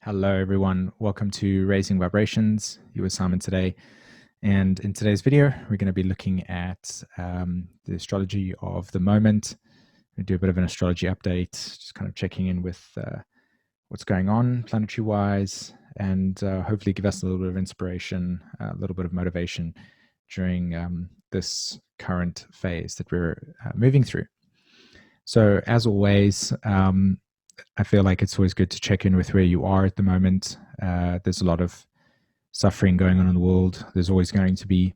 Hello, everyone. Welcome to Raising Vibrations. You with Simon today. And in today's video, we're going to be looking at the astrology of the moment. We do a bit of an astrology update, just kind of checking in with what's going on planetary-wise, and hopefully give us a little bit of inspiration, a little bit of motivation during this current phase that we're moving through. So as always, I feel like it's always good to check in with where you are at the moment. There's a lot of suffering going on in the world. There's always going to be,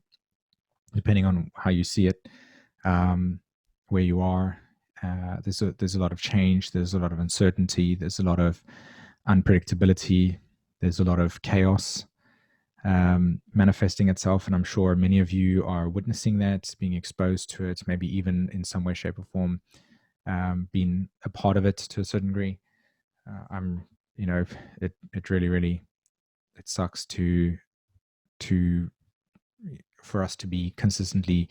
depending on how you see it, where you are. There's a lot of change. There's a lot of uncertainty. There's a lot of unpredictability. There's a lot of chaos manifesting itself. And I'm sure many of you are witnessing that, being exposed to it, maybe even in some way, shape, or form, been a part of it to a certain degree. It really it sucks for us to be consistently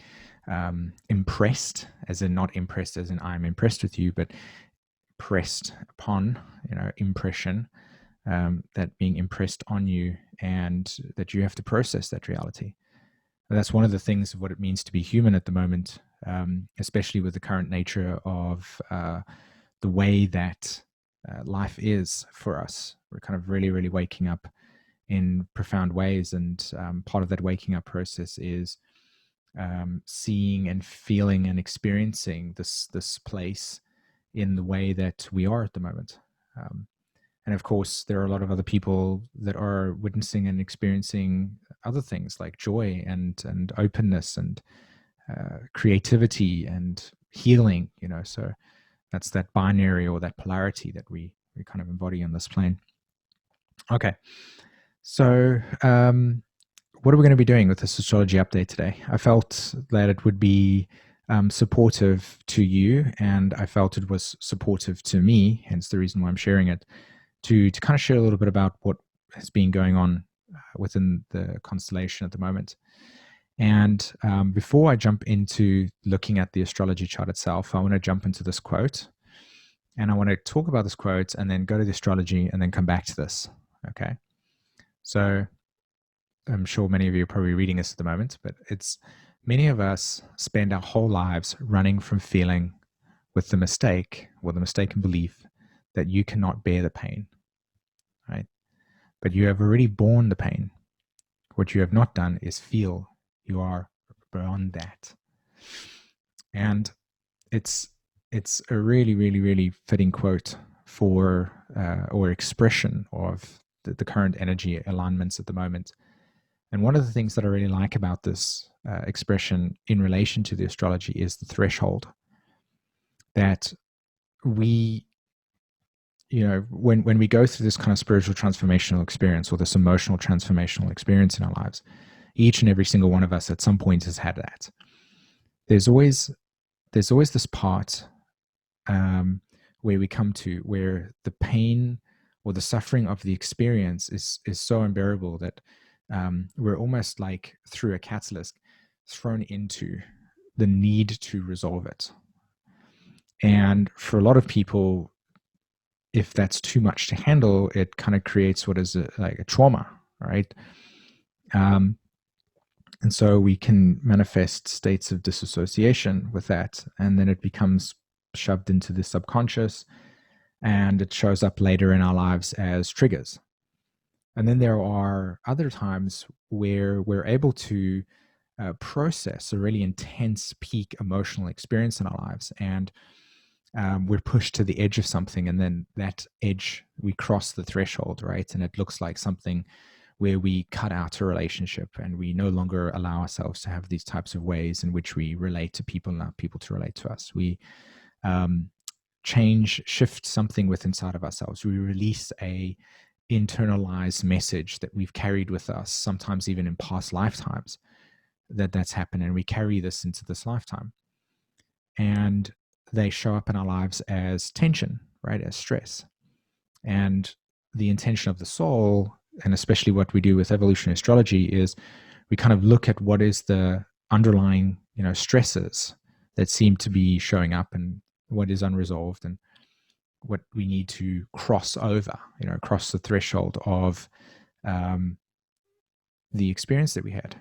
impressed, as in not impressed as in I'm impressed with you, but pressed upon, impression, that being impressed on you, and that you have to process that reality. And that's one of the things of what it means to be human at the moment, especially with the current nature of the way that life is for us. We're kind of really waking up in profound ways, and part of that waking up process is seeing and feeling and experiencing this place in the way that we are at the moment. And of course, there are a lot of other people that are witnessing and experiencing other things like joy and openness and creativity and healing. So that's that binary or that polarity that we kind of embody on this plane. Okay, so what are we going to be doing with this astrology update today? I felt that it would be supportive to you, and I felt it was supportive to me, hence the reason why I'm sharing it, to kind of share a little bit about what has been going on within the constellation at the moment. And before I jump into looking at the astrology chart itself, I want to jump into this quote. And I want to talk about this quote and then go to the astrology and then come back to this. Okay. So I'm sure many of you are probably reading this at the moment, but it's many of us spend our whole lives running from feeling with the mistake or the mistaken belief that you cannot bear the pain, right? But you have already borne the pain. What you have not done is feel. You are beyond that. And it's a really fitting quote for or expression of the current energy alignments at the moment. And one of the things that I really like about this expression in relation to the astrology is the threshold that we, when we go through this kind of spiritual transformational experience or this emotional transformational experience in our lives, each and every single one of us at some point has had that. There's always this part where we come to where the pain or the suffering of the experience is so unbearable that we're almost like through a catalyst thrown into the need to resolve it. And for a lot of people, if that's too much to handle, it kind of creates what is like a trauma, right? And so we can manifest states of disassociation with that, and then it becomes shoved into the subconscious, and it shows up later in our lives as triggers. And then there are other times where we're able to process a really intense peak emotional experience in our lives, and we're pushed to the edge of something, and then that edge, we cross the threshold, right? And it looks like something where we cut out a relationship and we no longer allow ourselves to have these types of ways in which we relate to people and allow people to relate to us. We shift something within inside of ourselves. We release a internalized message that we've carried with us, sometimes even in past lifetimes, that's happened, and we carry this into this lifetime. And they show up in our lives as tension, right? As stress. And the intention of the soul, and especially what we do with evolutionary astrology, is we kind of look at what is the underlying, stresses that seem to be showing up and what is unresolved. And what we need to cross over, cross the threshold of the experience that we had.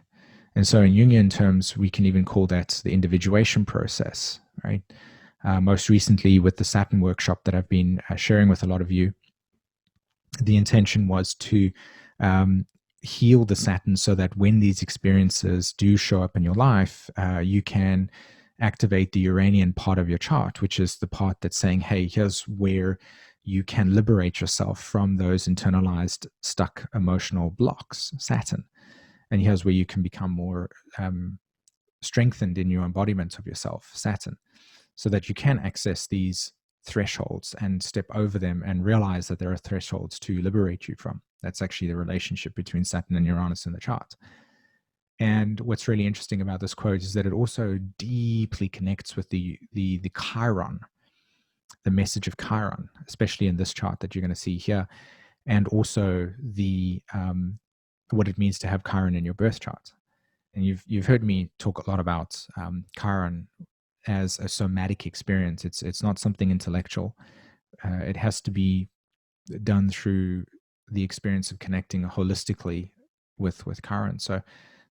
And so in Jungian terms, we can even call that the individuation process, right? Most recently with the SATURN workshop that I've been sharing with a lot of you, the intention was to heal the Saturn so that when these experiences do show up in your life, you can activate the Uranian part of your chart, which is the part that's saying, hey, here's where you can liberate yourself from those internalized, stuck emotional blocks, Saturn. And here's where you can become more strengthened in your embodiment of yourself, Saturn, so that you can access these thresholds and step over them and realize that there are thresholds to liberate you from. That's actually the relationship between Saturn and Uranus in the chart. And what's really interesting about this quote is that it also deeply connects with the Chiron, the message of Chiron, especially in this chart that you're going to see here, and also the what it means to have Chiron in your birth chart. And you've heard me talk a lot about Chiron as a somatic experience. It's not something intellectual. It has to be done through the experience of connecting holistically with Chiron. So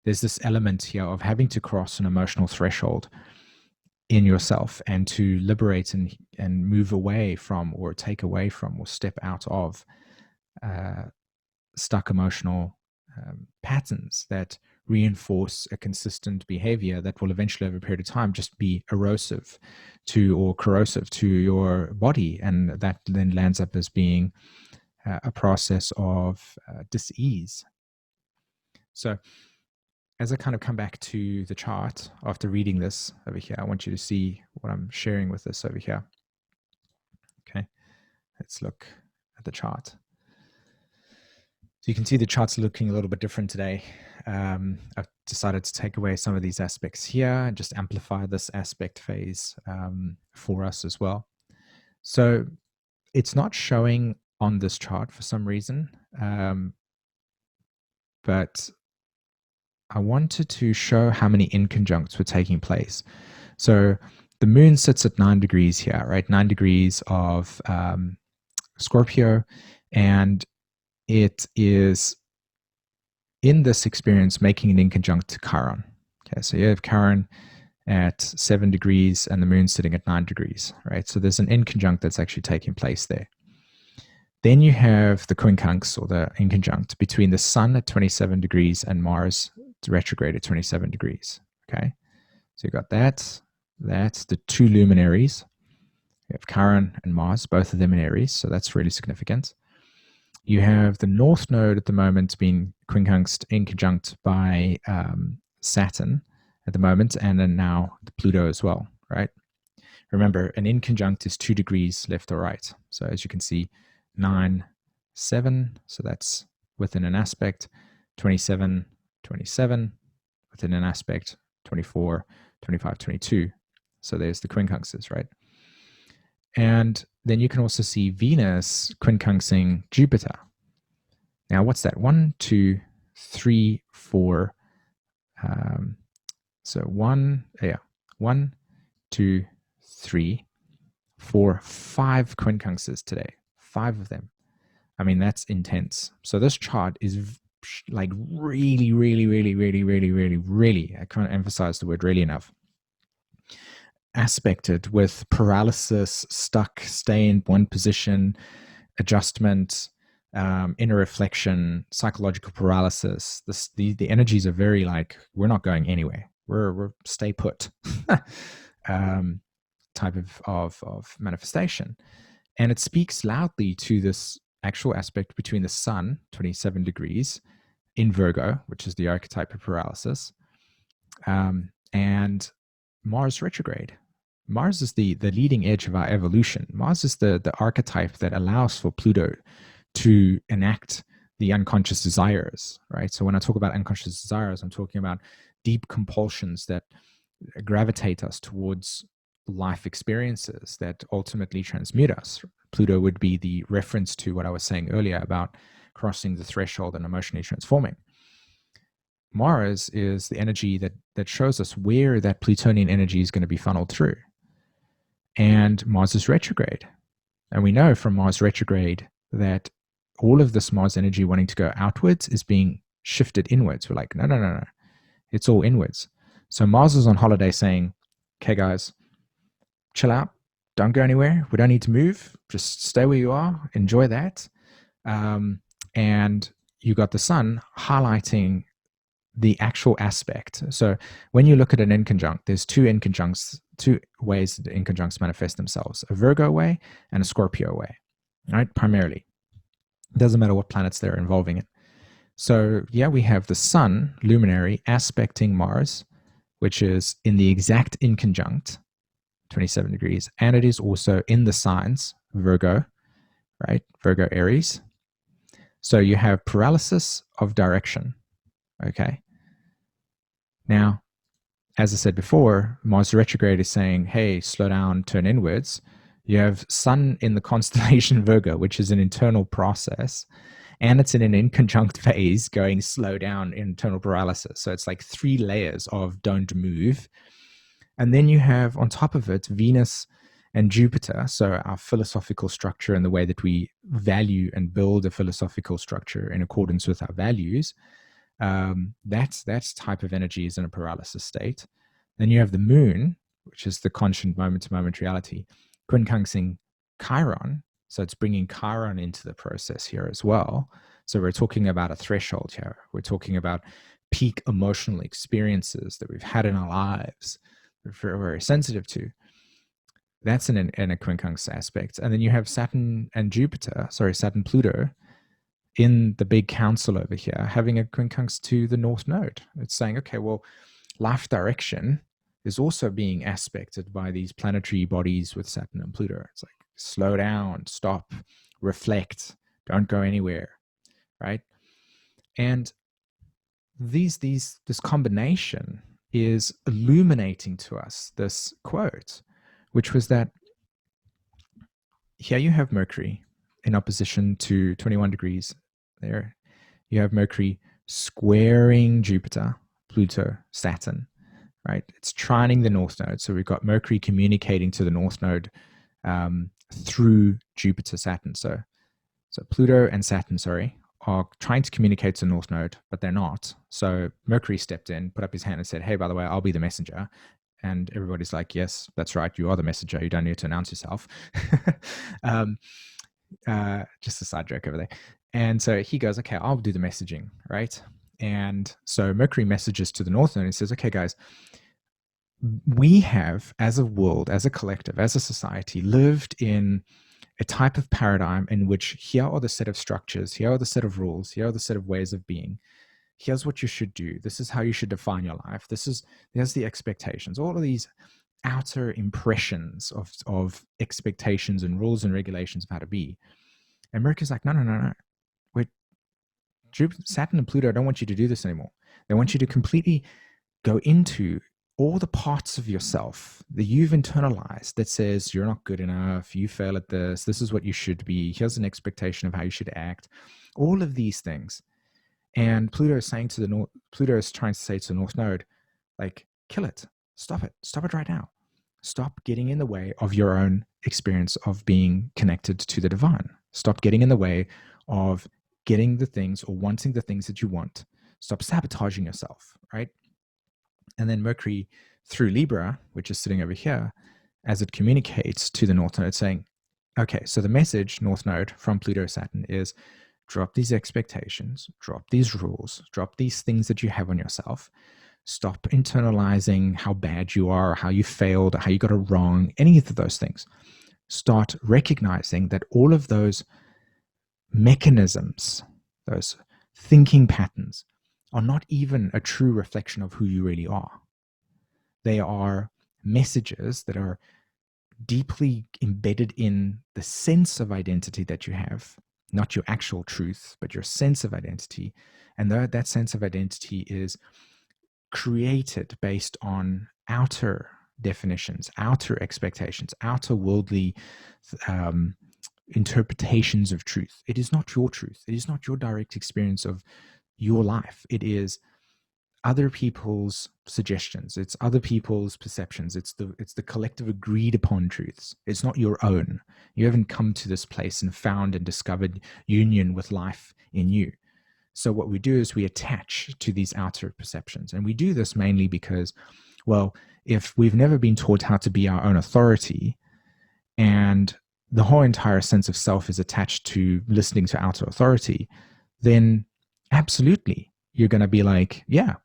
there's this element here of having to cross an emotional threshold in yourself and to liberate and move away from, or take away from, or step out of stuck emotional patterns that reinforce a consistent behavior that will eventually, over a period of time, just be erosive to, or corrosive to, your body. And that then lands up as being a process of dis-ease. So as I kind of come back to the chart after reading this over here, I want you to see what I'm sharing with this over here. Okay, let's look at the chart. So you can see the chart's looking a little bit different today. I've decided to take away some of these aspects here and just amplify this aspect phase for us as well. So it's not showing on this chart for some reason, but I wanted to show how many inconjuncts were taking place. So the moon sits at 9 degrees here, right? 9 degrees of Scorpio, and it is in this experience making an inconjunct to Chiron. Okay, so you have Chiron at 7 degrees and the moon sitting at 9 degrees, right? So there's an inconjunct that's actually taking place there. Then you have the quincunx, or the inconjunct, between the sun at 27 degrees and Mars retrograde at 27 degrees, okay? So you got that. That's the two luminaries. You have Chiron and Mars, both of them in Aries, so that's really significant. You have the North Node at the moment being quincunxed in conjunct by Saturn at the moment, and then now the Pluto as well, right? Remember, an inconjunct is 2 degrees left or right. So as you can see, 9, 7, so that's within an aspect, 27, 27, within an aspect, 24, 25, 22. So there's the quincunxes, right? And then you can also see Venus quincunxing Jupiter. Now, what's that? 1, 2, 3, 4. So 1, 2, 3, 4, 5 quincunxes today. 5 of them. I mean, that's intense. So this chart is like really, really, really, really, really, really, really, I can't emphasize the word really enough, aspected with paralysis, stuck, stay in one position, adjustment, inner reflection, psychological paralysis. The energies are very like, we're not going anywhere. We're stay put type of manifestation. And it speaks loudly to this actual aspect between the sun, 27 degrees, in Virgo, which is the archetype of paralysis, and Mars retrograde. Mars is the leading edge of our evolution. Mars is the archetype that allows for Pluto to enact the unconscious desires, right? So when I talk about unconscious desires, I'm talking about deep compulsions that gravitate us towards life experiences that ultimately transmute us. Pluto would be the reference to what I was saying earlier about crossing the threshold and emotionally transforming. Mars is the energy that shows us where that Plutonian energy is going to be funneled through. And Mars is retrograde. And we know from Mars retrograde that all of this Mars energy wanting to go outwards is being shifted inwards. We're like, no, no, no, no. It's all inwards. So Mars is on holiday saying, okay, guys, chill out. Don't go anywhere. We don't need to move. Just stay where you are. Enjoy that. And you got the sun highlighting the actual aspect. So when you look at an inconjunct, there's two ways that the inconjuncts manifest themselves: a Virgo way and a Scorpio way, right? Primarily. It doesn't matter what planets they're involving in. So yeah, we have the sun luminary aspecting Mars, which is in the exact inconjunct, 27 degrees, and it is also in the signs Virgo, right? Virgo Aries. So you have paralysis of direction. Okay. Now, as I said before, Mars retrograde is saying, hey, slow down, turn inwards. You have Sun in the constellation Virgo, which is an internal process, and it's in an inconjunct phase going slow down, internal paralysis. So it's like 3 layers of don't move. And then you have on top of it Venus and Jupiter. So our philosophical structure and the way that we value and build a philosophical structure in accordance with our values, that type of energy is in a paralysis state. Then you have the moon, which is the constant moment-to-moment reality, quincunxing Chiron. So it's bringing Chiron into the process here as well. So we're talking about a threshold here. We're talking about peak emotional experiences that we've had in our lives, we're very, very sensitive to. That's in a quincunx aspect. And then you have Saturn Pluto, in the big council over here, having a quincunx to the North Node. It's saying, okay, well, life direction is also being aspected by these planetary bodies with Saturn and Pluto. It's like, slow down, stop, reflect, don't go anywhere, right? And this combination is illuminating to us this quote, which was that here you have Mercury in opposition to 21 degrees. There you have Mercury squaring Jupiter, Pluto, Saturn, right? It's trining the North Node. So we've got Mercury communicating to the North Node through Jupiter, Saturn. So Pluto and Saturn, are trying to communicate to the North Node, but they're not. So Mercury stepped in, put up his hand and said, hey, by the way, I'll be the messenger. And everybody's like, yes, that's right. You are the messenger. You don't need to announce yourself. Just a side joke over there. And so he goes, okay, I'll do the messaging, right? And so Mercury messages to the North Node and says, okay, guys, we have, as a world, as a collective, as a society, lived in a type of paradigm in which here are the set of structures, here are the set of rules, here are the set of ways of being. Here's what you should do. This is how you should define your life. There's the expectations, all of these outer impressions of expectations and rules and regulations of how to be. And Mercury's like, no. Wait, Saturn and Pluto don't want you to do this anymore. They want you to completely go into all the parts of yourself that you've internalized that says you're not good enough, you fail at this is what you should be, here's an expectation of how you should act, all of these things. And Pluto is trying to say to the North Node, like, kill it, stop it right now. Stop getting in the way of your own experience of being connected to the divine. Stop getting in the way of getting the things or wanting the things that you want. Stop sabotaging yourself, right? And then Mercury through Libra, which is sitting over here, as it communicates to the North Node saying, okay, so the message, North Node, from Pluto Saturn is drop these expectations, drop these rules, drop these things that you have on yourself. Stop internalizing how bad you are, or how you failed, or how you got it wrong, any of those things. Start recognizing that all of those mechanisms, those thinking patterns, are not even a true reflection of who you really are. They are messages that are deeply embedded in the sense of identity that you have, not your actual truth, but your sense of identity. And that sense of identity is created based on outer definitions, outer expectations, outer worldly interpretations of truth. It is not your truth. It is not your direct experience of your life. It is other people's suggestions, it's other people's perceptions, it's the collective agreed upon truths. It's not your own. You haven't come to this place and found and discovered union with life in you. So what we do is we attach to these outer perceptions, and we do this mainly because, well, if we've never been taught how to be our own authority, and the whole entire sense of self is attached to listening to outer authority, then absolutely you're going to be like, yeah,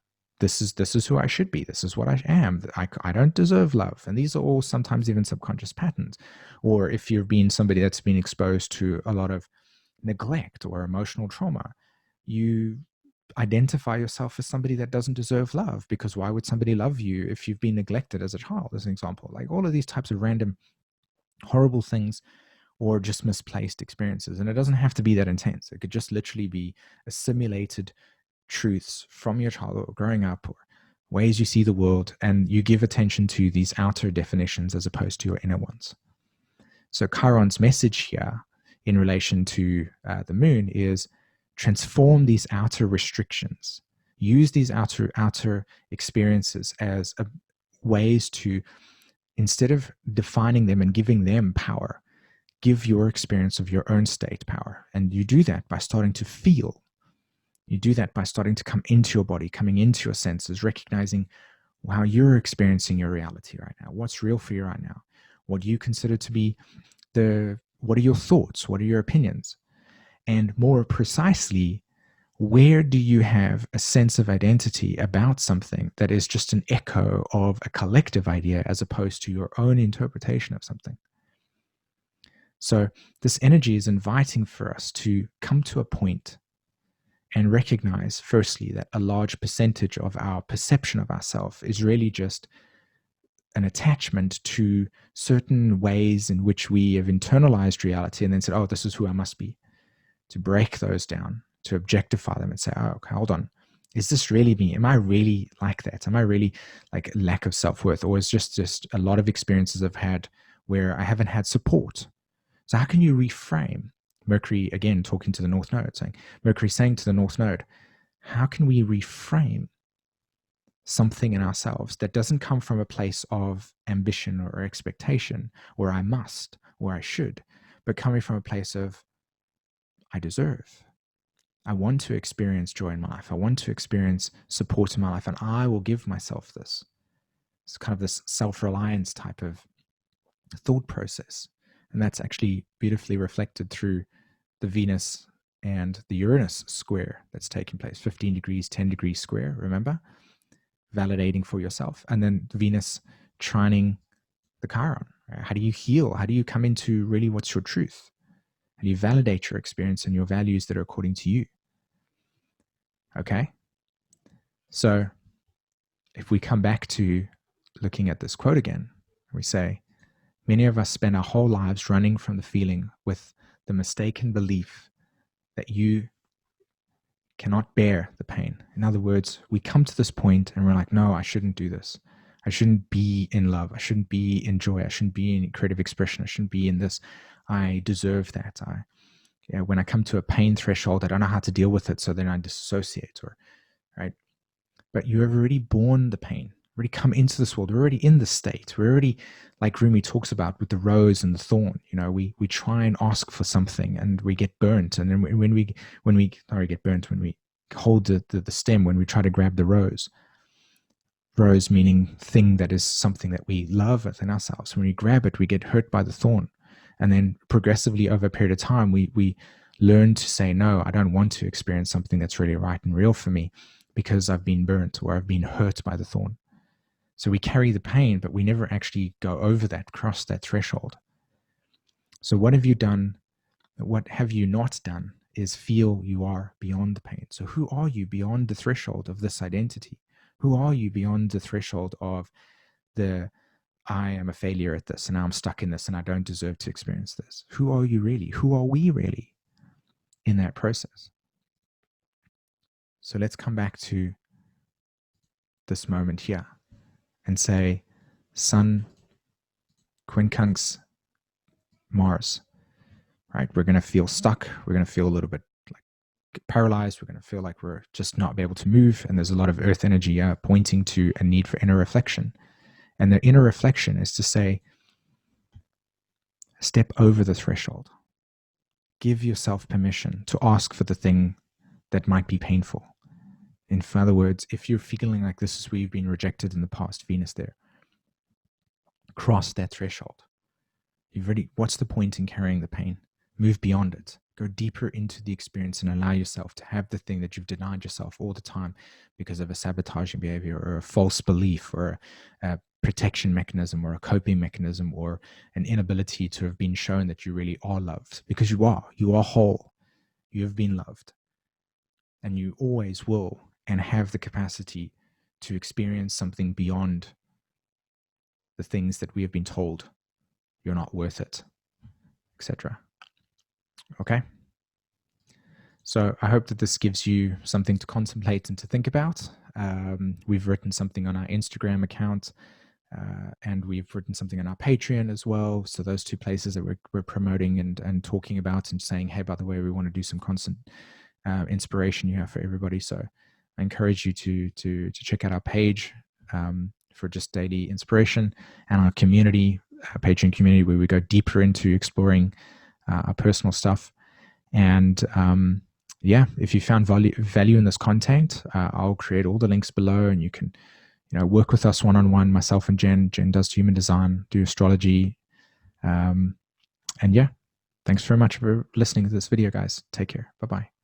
this is who I should be. This is what I am. I don't deserve love. And these are all sometimes even subconscious patterns. Or if you've been somebody that's been exposed to a lot of neglect or emotional trauma, you identify yourself as somebody that doesn't deserve love, because why would somebody love you if you've been neglected as a child, as an example? Like all of these types of random horrible things or just misplaced experiences. And it doesn't have to be that intense. It could just literally be assimilated truths from your childhood or growing up, or ways you see the world, and you give attention to these outer definitions as opposed to your inner ones. So Chiron's message here in relation to the moon is transform these outer restrictions. Use these outer experiences as ways to, instead of defining them and giving them power, give your experience of your own state power. And you do that by starting to feel. You do that by starting to come into your body, coming into your senses, recognizing how you're experiencing your reality right now. What's real for you right now? What do you consider to be what are your thoughts? What are your opinions? And more precisely, where do you have a sense of identity about something that is just an echo of a collective idea as opposed to your own interpretation of something? So this energy is inviting for us to come to a point and recognize, firstly, that a large percentage of our perception of ourselves is really just an attachment to certain ways in which we have internalized reality and then said, oh, this is who I must be. To break those down, to objectify them and say, oh, okay, hold on. Is this really me? Am I really like that? Am I really like lack of self-worth? Or is just a lot of experiences I've had where I haven't had support? So how can you reframe? Mercury, again, talking to the North Node, Mercury saying to the North Node, how can we reframe something in ourselves that doesn't come from a place of ambition or expectation, or I must, or I should, but coming from a place of I deserve. I want to experience joy in my life. I want to experience support in my life, and I will give myself this. It's kind of this self-reliance type of thought process. And that's actually beautifully reflected through the Venus and the Uranus square that's taking place, 15 degrees, 10 degrees square, remember? Validating for yourself. And then Venus trining the Chiron. Right? How do you heal? How do you come into really what's your truth? How do you validate your experience and your values that are according to you? Okay? So if we come back to looking at this quote again, we say, many of us spend our whole lives running from the feeling with the mistaken belief that you cannot bear the pain. In other words, we come to this point and we're like, no, I shouldn't do this. I shouldn't be in love. I shouldn't be in joy. I shouldn't be in creative expression. I shouldn't be in this. I deserve that. When I come to a pain threshold, I don't know how to deal with it. So then I disassociate, right? But you have already borne the pain, already come into this world. We're already in the state. We're already, like Rumi talks about with the rose and the thorn, we try and ask for something and we get burnt. And then when we get burnt, when we hold the stem, when we try to grab the rose meaning thing that is something that we love within ourselves. When we grab it, we get hurt by the thorn. And then progressively over a period of time, we learn to say, no, I don't want to experience something that's really right and real for me because I've been burnt or I've been hurt by the thorn. So we carry the pain, but we never actually go over that, cross that threshold. So what have you done? What have you not done is feel you are beyond the pain. So who are you beyond the threshold of this identity? Who are you beyond the threshold of I am a failure at this and now I'm stuck in this and I don't deserve to experience this? Who are you really? Who are we really in that process? So let's come back to this moment here and say, Sun, quincunx, Mars, right? We're going to feel stuck. We're going to feel a little bit like paralyzed. We're going to feel like we're just not be able to move. And there's a lot of earth energy pointing to a need for inner reflection. And the inner reflection is to say, step over the threshold. Give yourself permission to ask for the thing that might be painful. In other words, if you're feeling like this is where you've been rejected in the past, Venus there, cross that threshold. What's the point in carrying the pain? Move beyond it. Go deeper into the experience and allow yourself to have the thing that you've denied yourself all the time because of a sabotaging behavior or a false belief or a protection mechanism or a coping mechanism or an inability to have been shown that you really are loved, because you are whole. You have been loved, and you always will and have the capacity to experience something beyond the things that we have been told you're not worth it, etc. Okay? So I hope that this gives you something to contemplate and to think about. We've written something on our Instagram account, and we've written something on our Patreon as well. So those two places that we're promoting and talking about and saying, hey, by the way, we want to do some constant inspiration here for everybody. So I encourage you to check out our page for just daily inspiration, and our community, our Patreon community, where we go deeper into exploring our personal stuff. And if you found value in this content, I'll create all the links below, and you can work with us one-on-one, myself and Jen. Jen does human design, do astrology. And yeah, thanks very much for listening to this video, guys. Take care. Bye-bye.